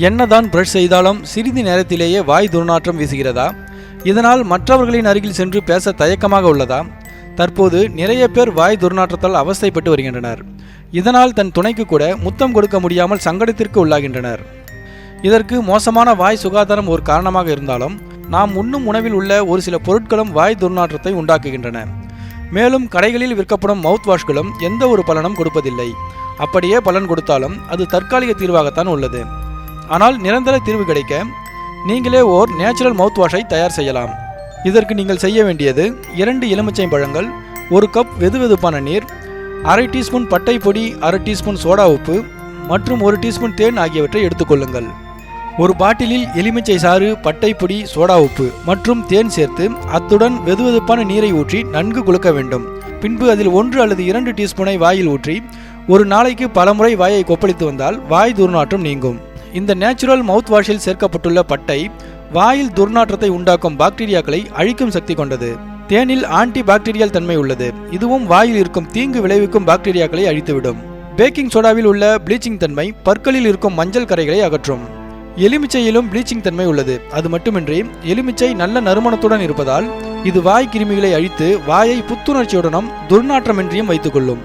என்னதான் பிரஷ் செய்தாலும் சிறிது நேரத்திலேயே வாய் துர்நாற்றம் வீசுகிறதா? இதனால் மற்றவர்களின் அருகில் சென்று பேச தயக்கமாக உள்ளதா? தற்போது நிறைய பேர் வாய் துர்நாற்றத்தால் அவஸ்தைப்பட்டு வருகின்றனர். இதனால் தன் துணைக்கு கூட முத்தம் கொடுக்க முடியாமல் சங்கடத்திற்கு உள்ளாகின்றனர். இதற்கு மோசமான வாய் சுகாதாரம் ஒரு காரணமாக இருந்தாலும் நாம் உண்ணும் உணவில் உள்ள ஒரு சில பொருட்களும் வாய் துர்நாற்றத்தை உண்டாக்குகின்றன. மேலும் கடைகளில் விற்கப்படும் மவுத் வாஷ்களும் எந்த ஒரு பலனும் கொடுப்பதில்லை. அப்படியே பலன் கொடுத்தாலும் அது தற்காலிக தீர்வாகத்தான் உள்ளது. ஆனால் நிரந்தர தீர்வு கிடைக்க நீங்களே ஓர் நேச்சுரல் மவுத் வாஷை தயார் செய்யலாம். இதற்கு நீங்கள் செய்ய வேண்டியது 2 எலுமிச்சை பழங்கள், 1 கப் வெதுவெதுப்பான நீர், அரை டீஸ்பூன் பட்டை பொடி, அரை டீஸ்பூன் சோடா உப்பு மற்றும் 1 டீஸ்பூன் தேன் ஆகியவற்றை எடுத்துக்கொள்ளுங்கள். ஒரு பாட்டிலில் எலுமிச்சை சாறு, பட்டை பொடி, சோடா உப்பு மற்றும் தேன் சேர்த்து அத்துடன் வெதுவெதுப்பான நீரை ஊற்றி நன்கு குலுக்க வேண்டும். பின்பு அதில் 1 அல்லது 2 டீஸ்பூனை வாயில் ஊற்றி ஒரு நாளைக்கு பலமுறை வாயை கொப்பளித்து வந்தால் வாய் துர்நாற்றம் நீங்கும். இந்த நேச்சுரல் மவுத் வாஷில் சேர்க்கப்பட்டுள்ள பட்டை வாயில் துர்நாற்றத்தை உண்டாக்கும் பாக்டீரியாக்களை அழிக்கும் சக்தி கொண்டது. தேனில் ஆன்டி பாக்டீரியல் தன்மை உள்ளது. இதுவும் வாயில் இருக்கும் தீங்கு விளைவிக்கும் பாக்டீரியாக்களை அழித்துவிடும். பேக்கிங் சோடாவில் உள்ள ப்ளீச்சிங் தன்மை பற்களில் இருக்கும் மஞ்சள் கரைகளை அகற்றும். எலுமிச்சையிலும் ப்ளீச்சிங் தன்மை உள்ளது. அது மட்டுமின்றி எலுமிச்சை நல்ல நறுமணத்துடன் இருப்பதால் இது வாய் கிருமிகளை அழித்து வாயை புத்துணர்ச்சியுடனும் துர்நாற்றமின்றியும் வைத்துக்கொள்ளும்.